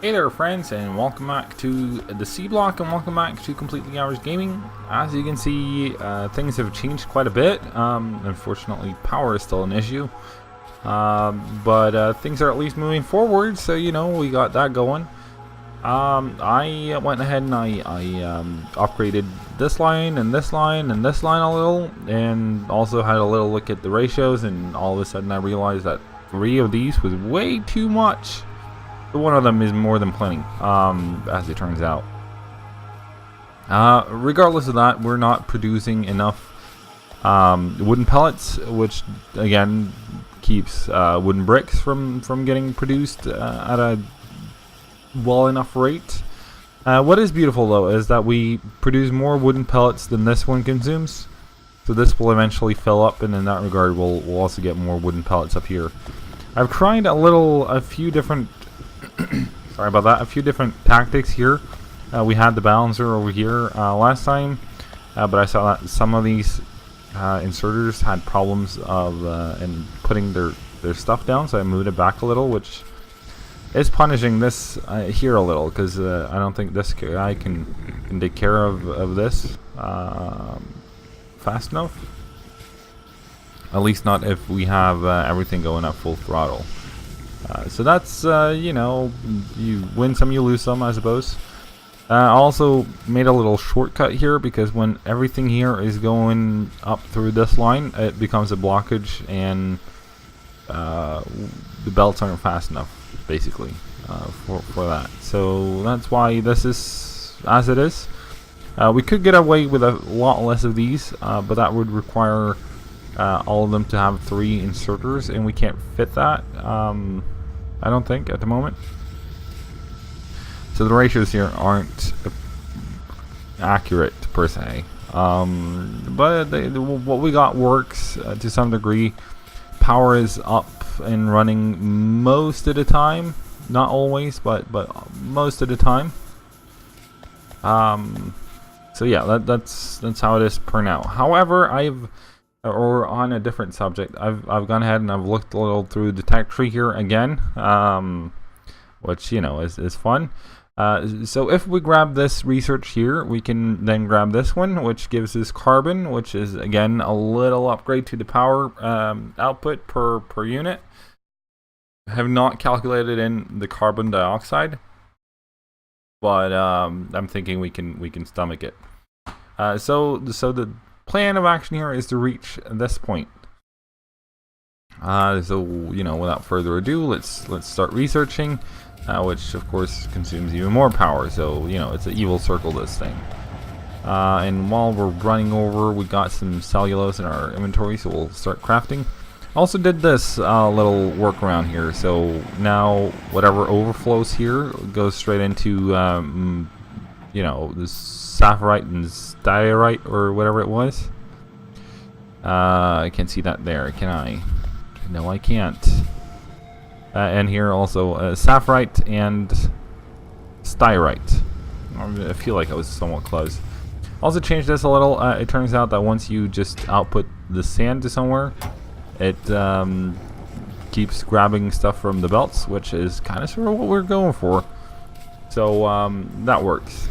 Hey there friends, and welcome back to the SeaBlock, and welcome back to Completely Hours Gaming. As you can see, things have changed quite a bit. Unfortunately, power is still an issue, but things are at least moving forward, so you know, we got that going. I went ahead and I upgraded this line and this line and this line a little, and also had a little look at the ratios, and all of a sudden I realized that 3 of these was way too much. One of them is more than plenty, as it turns out. Regardless of that, we're not producing enough wooden pellets, which again keeps wooden bricks from getting produced at a well enough rate. What is beautiful though is that we produce more wooden pellets than this one consumes, so this will eventually fill up, and in that regard we'll also get more wooden pellets up here. I've tried a few different sorry about that, a few different tactics here. We had the balancer over here last time, but I saw that some of these inserters had problems of in putting their stuff down, so I moved it back a little, which is punishing this here a little, because I don't think this guy can take care of this fast enough. At least not if we have everything going at full throttle. So that's, you know, you win some, you lose some, I suppose. I also made a little shortcut here, because when everything here is going up through this line, it becomes a blockage, and the belts aren't fast enough, basically, for that. So that's why this is as it is. We could get away with a lot less of these, but that would require all of them to have 3 inserters, and we can't fit that. I don't think at the moment. So the ratios here aren't accurate per se, but what we got works to some degree. Power is up and running most of the time, not always, but most of the time. So yeah, that's how it is per now. However, or on a different subject, I've gone ahead and I've looked a little through the tech tree here again, which, you know, is fun. So if we grab this research here, we can then grab this one, which gives us carbon, which is again a little upgrade to the power output per unit. I have not calculated in the carbon dioxide, but I'm thinking we can stomach it. So the plan of action here is to reach this point. So, you know, without further ado, let's start researching, which of course consumes even more power. So, you know, it's an evil circle, this thing. And while we're running over, we got some cellulose in our inventory, so we'll start crafting. Also did this little workaround here, so now whatever overflows here goes straight into you know, this sapphirite and diorite, or whatever it was. I can't see that there, can I? No, I can't. And here also sapphirite and styrite. I feel like I was somewhat close. Also changed this a little. It turns out that once you just output the sand to somewhere, it keeps grabbing stuff from the belts, which is kind of sort of what we're going for. So that works.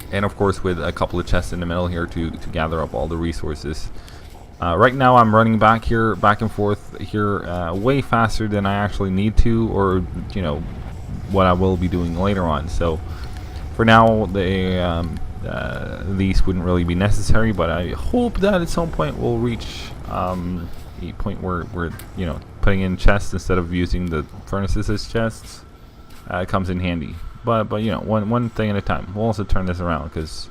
And of course with a couple of chests in the middle here to gather up all the resources. Right now I'm running back and forth here way faster than I actually need to, or, you know, what I will be doing later on. So for now these wouldn't really be necessary, but I hope that at some point we'll reach a point where we're, you know, putting in chests instead of using the furnaces as chests. It comes in handy. But you know, one thing at a time. We'll also turn this around, because,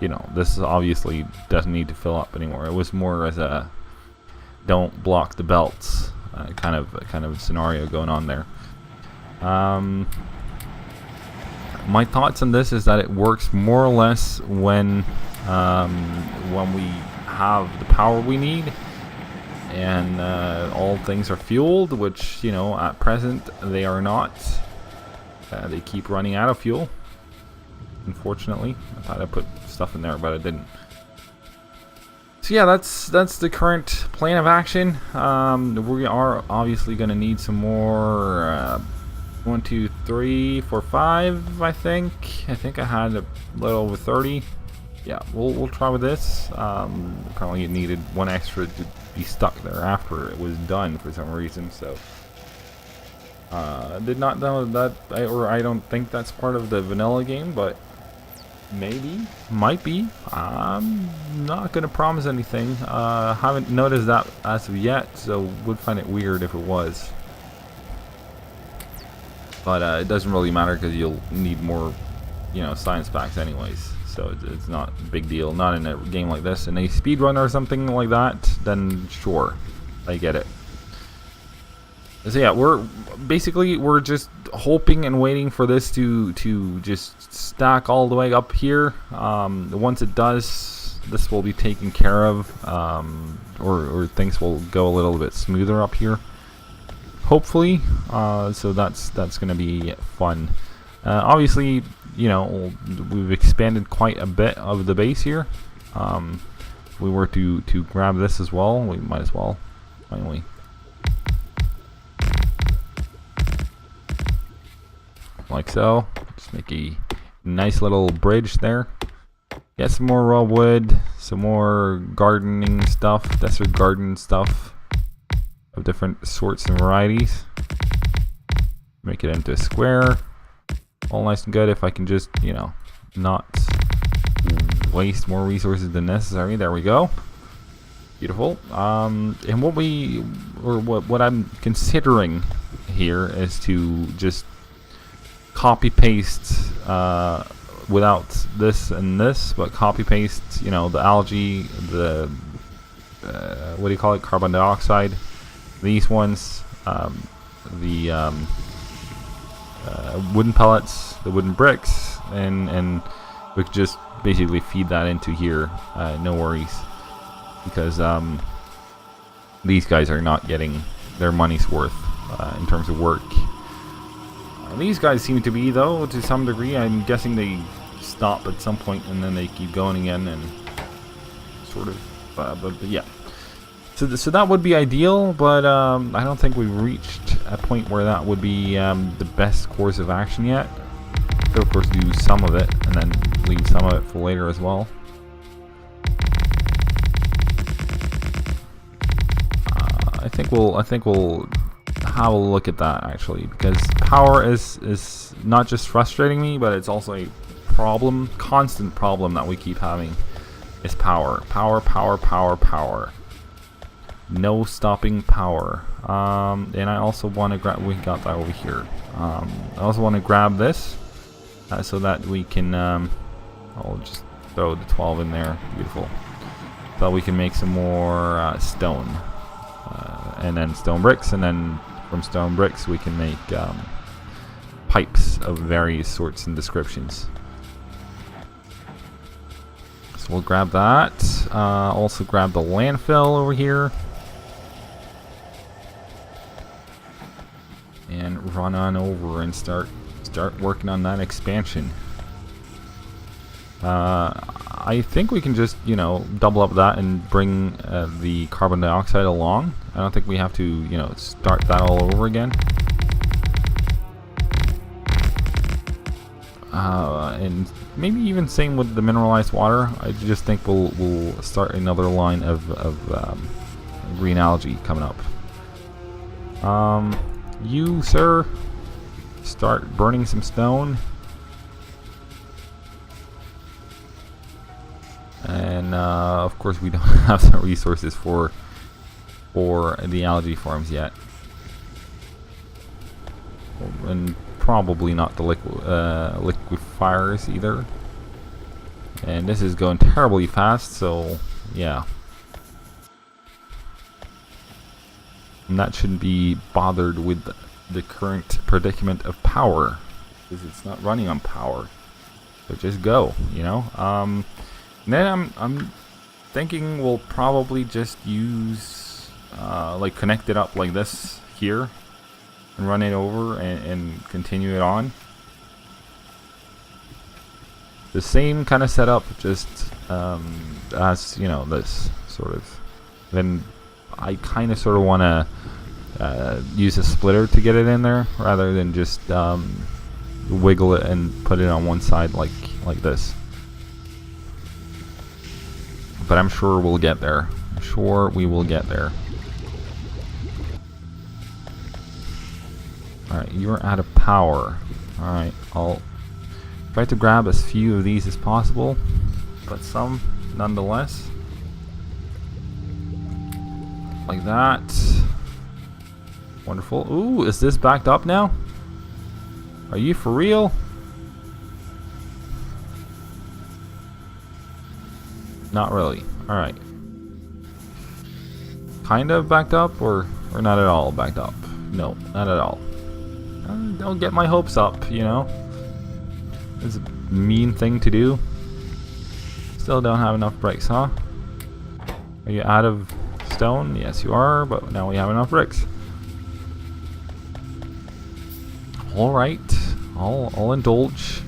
you know, this obviously doesn't need to fill up anymore. It was more as a don't block the belts kind of scenario going on there. My thoughts on this is that it works more or less when we have the power we need, and all things are fueled, which, you know, at present they are not. They keep running out of fuel, unfortunately. I thought I put stuff in there, but I didn't. So yeah, that's the current plan of action. We are obviously going to need some more 1, 2, 3, 4, 5. I think I had a little over 30. Yeah, we'll try with this. Apparently it needed one extra to be stuck there after it was done for some reason. So did not know that, or I don't think that's part of the vanilla game, but maybe, might be. I'm not gonna promise anything. Haven't noticed that as of yet, so would find it weird if it was. But it doesn't really matter because you'll need more, science packs anyways. So it's not a big deal. Not in a game like this. In a speedrun or something like that, then sure, I get it. So yeah, we're just hoping and waiting for this to just stack all the way up here. Once it does, this will be taken care of, or things will go a little bit smoother up here, hopefully. So that's gonna be fun. Obviously, we've expanded quite a bit of the base here. If we were to grab this as well, we might as well, finally. Like so. Just make a nice little bridge there. Get some more raw wood, some more gardening stuff, desert garden stuff of different sorts and varieties. Make it into a square. All nice and good. If I can just, not waste more resources than necessary. There we go. Beautiful. And what I'm considering here is to just copy paste without this and this, but copy paste, the algae, the what do you call it, carbon dioxide, these ones, the wooden pellets, the wooden bricks, and we could just basically feed that into here, no worries, because these guys are not getting their money's worth in terms of work. These guys seem to be, though, to some degree. I'm guessing they stop at some point and then they keep going again, and sort of, but yeah. So that would be ideal, but I don't think we've reached a point where that would be the best course of action yet. Could of course do some of it and then leave some of it for later as well. I think we'll have a look at that, actually, because power is not just frustrating me, but it's also a constant problem that we keep having. Is power. No stopping power. And I also want to grab, we got that over here. I also want to grab this so that we can, I'll just throw the 12 in there. Beautiful. So we can make some more stone. And then stone bricks, and then from stone bricks we can make pipes of various sorts and descriptions. So we'll grab that. Also grab the landfill over here. And run on over and start working on that expansion. I think we can just, double up that and bring the carbon dioxide along. I don't think we have to, start that all over again. And maybe even same with the mineralized water. I just think we'll start another line of green algae coming up. You, sir, start burning some stone. And of course we don't have the resources for the algae farms yet, and probably not the liquefiers either. And this is going terribly fast, so yeah. And that shouldn't be bothered with the current predicament of power, because it's not running on power. So just go, And then I'm thinking we'll probably just use connect it up like this here and run it over and continue it on. The same kind of setup, just as this sort of. Then I kind of sort of want to use a splitter to get it in there rather than just wiggle it and put it on one side like this. But I'm sure we'll get there. I'm sure we will get there. Alright, you're out of power. Alright, I'll try to grab as few of these as possible, but some nonetheless. Like that. Wonderful. Ooh, is this backed up now? Are you for real? Not really. Alright. Kind of backed up or not at all backed up? No, not at all. Don't get my hopes up, you know? It's a mean thing to do. Still don't have enough bricks, huh? Are you out of stone? Yes, you are, but now we have enough bricks. Alright, I'll indulge.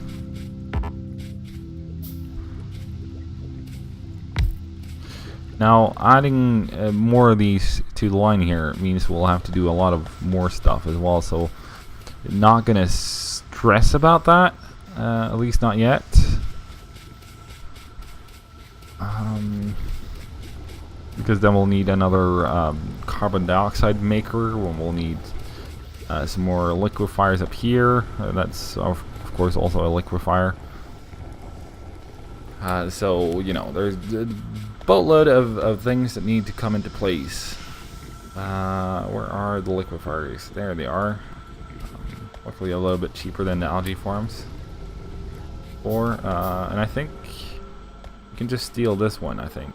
Now, adding more of these to the line here means we'll have to do a lot of more stuff as well, so not gonna stress about that, at least not yet. Because then we'll need another carbon dioxide maker, we'll need some more liquefiers up here. That's of course also a liquefier. So, you know, there's a boatload of things that need to come into place. Where are the liquefiers? There they are. Luckily a little bit cheaper than the algae farms. And I think we can just steal this one, I think.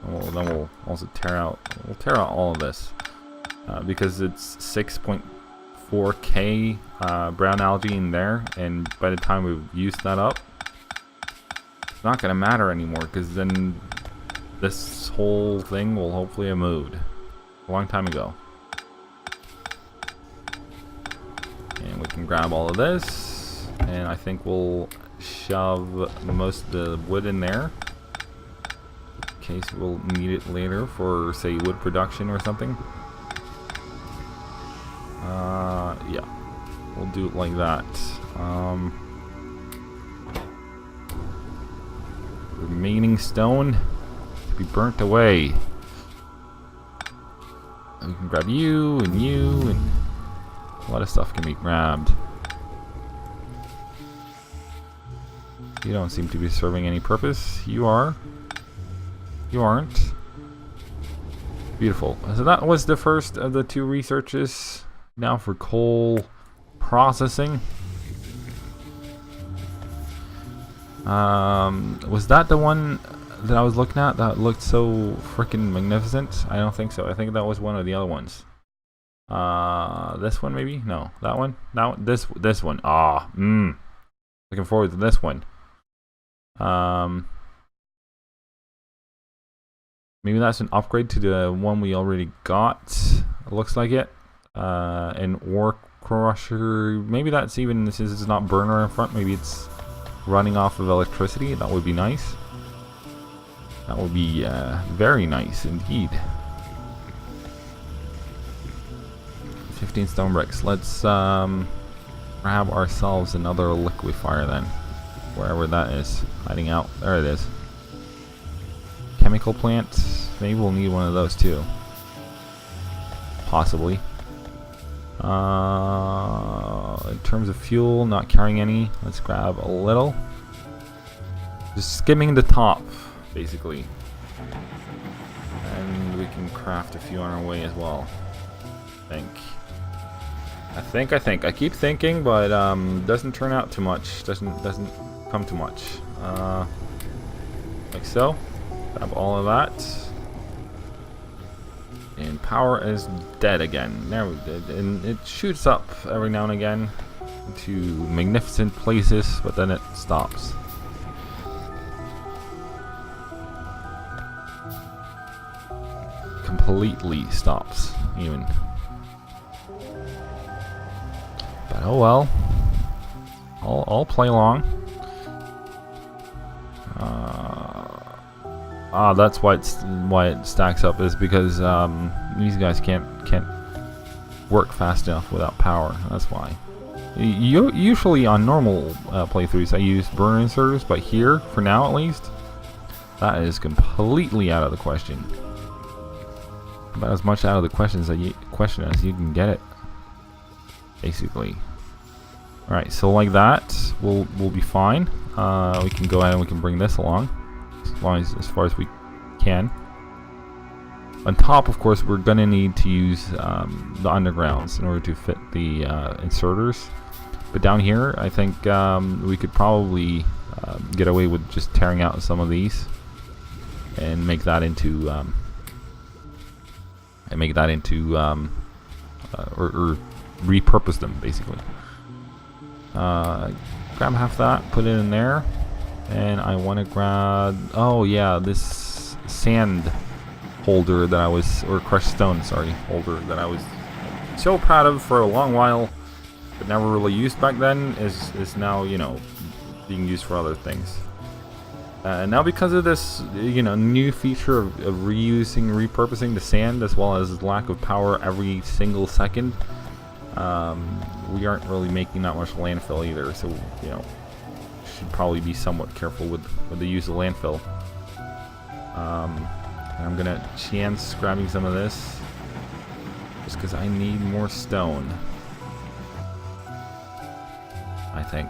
And then we'll also tear out all of this. Because it's 6.4k brown algae in there, and by the time we've used that up, it's not gonna matter anymore, because then this whole thing will hopefully have moved a long time ago. And we can grab all of this, and I think we'll shove most of the wood in there in case we'll need it later for, say, wood production or something. Yeah, we'll do it like that. Remaining stone to be burnt away. And we can grab you, and a lot of stuff can be grabbed. You don't seem to be serving any purpose. You are. You aren't. Beautiful. So that was the first of the 2 researches. Now for coal processing. Was that the one that I was looking at that looked so freaking magnificent? I don't think so. I think that was one of the other ones. This one maybe? No, that one. This one. Looking forward to this one. Maybe that's an upgrade to the one we already got. It looks like it. An ore crusher. Maybe that's even, since it's not burner in front, maybe it's running off of electricity. That would be nice. That would be very nice indeed. 15 stone bricks. Let's grab ourselves another liquefier then. Wherever that is. Hiding out. There it is. Chemical plant. Maybe we'll need one of those too. Possibly. In terms of fuel, not carrying any. Let's grab a little. Just skimming the top, basically. And we can craft a few on our way as well. I think. I keep thinking, but doesn't turn out too much. Doesn't come too much. Like so. Grab all of that. And power is dead again. There we did. And it shoots up every now and again to magnificent places, but then it stops. Completely stops, even. But oh well. I'll play along. That's why it stacks up, is because these guys can't work fast enough without power. That's why. Usually on normal playthroughs I use burner inserters, but here, for now at least, that is completely out of the question. About as much out of the question as you can get it, basically. All right, so like that, we'll be fine. We can go ahead and we can bring this along, as far as we can. On top, of course, we're gonna need to use the undergrounds in order to fit the inserters. But down here, I think we could probably get away with just tearing out some of these and make that into or repurpose them, basically. Grab half that, put it in there, and I want to grab, oh yeah, this sand holder that I was, or crushed stone, sorry, holder that I was so proud of for a long while, but never really used back then, is now, you know, being used for other things. Now because of this, you know, new feature of repurposing the sand, as well as lack of power every single second, we aren't really making that much landfill either, so, you know, should probably be somewhat careful with the use of landfill. I'm gonna chance grabbing some of this just because I need more stone, I think.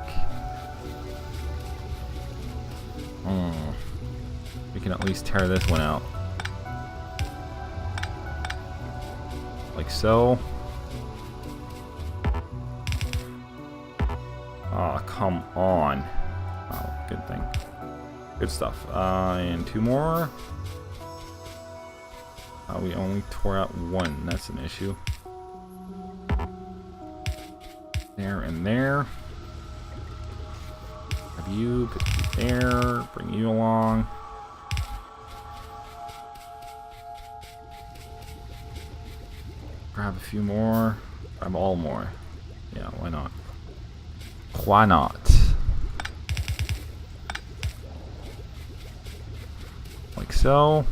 We can at least tear this one out like so. Oh, come on. Oh, good thing. Good stuff. And two more. We only tore out one. That's an issue. There and there. Have you, put you there, bring you along. Grab a few more. Grab all more. Yeah, why not? Why not? Like so.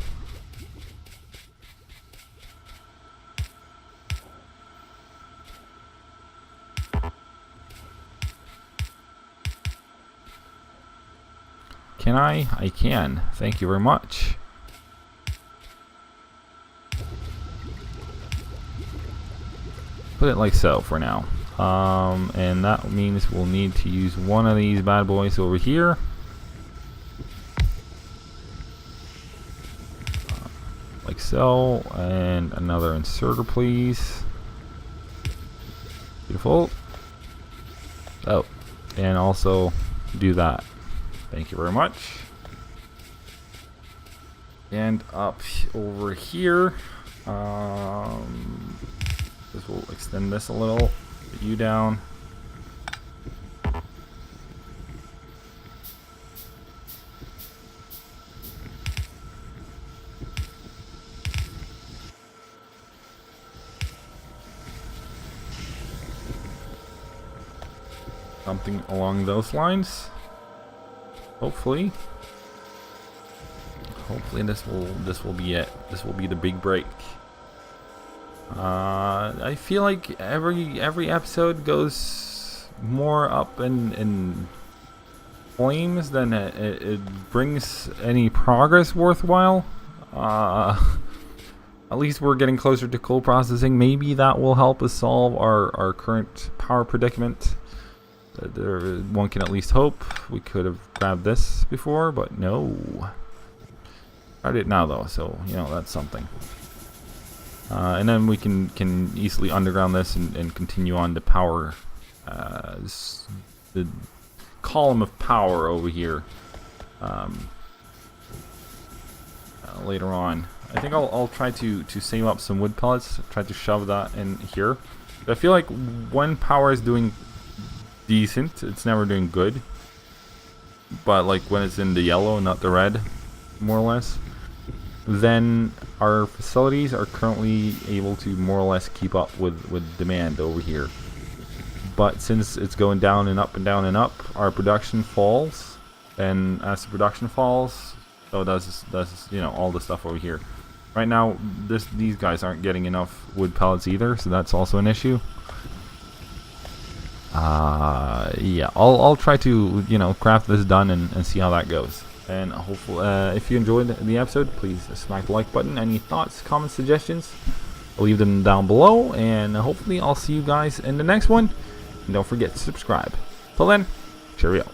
Can I? I can. Thank you very much. Put it like so for now. And that means we'll need to use one of these bad boys over here. Like so. And another inserter, please. Beautiful. Oh, and also do that. Thank you very much. And up over here, this will extend this a little. Put you down. Something along those lines. Hopefully this will be it. This will be the big break. I feel like every episode goes more up in flames than it brings any progress worthwhile. At least we're getting closer to coal processing. Maybe that will help us solve our current power predicament. One can at least hope. We could have grabbed this before, but no. I did it now though, so you know that's something. And then we can easily underground this and continue on to power the column of power over here later on. I think I'll try to save up some wood pellets, try to shove that in here. But I feel like when power is doing decent, it's never doing good, but like when it's in the yellow, not the red, more or less, then our facilities are currently able to more or less keep up with demand over here. But since it's going down and up and down and up, our production falls, and as the production falls, so does you know, all the stuff over here. Right now, these guys aren't getting enough wood pellets either, so that's also an issue. Yeah, I'll try to, you know, craft this done and see how that goes. And hopefully, if you enjoyed the episode, please smack the like button. Any thoughts, comments, suggestions, leave them down below. And hopefully I'll see you guys in the next one. And don't forget to subscribe. Till then, cheerio.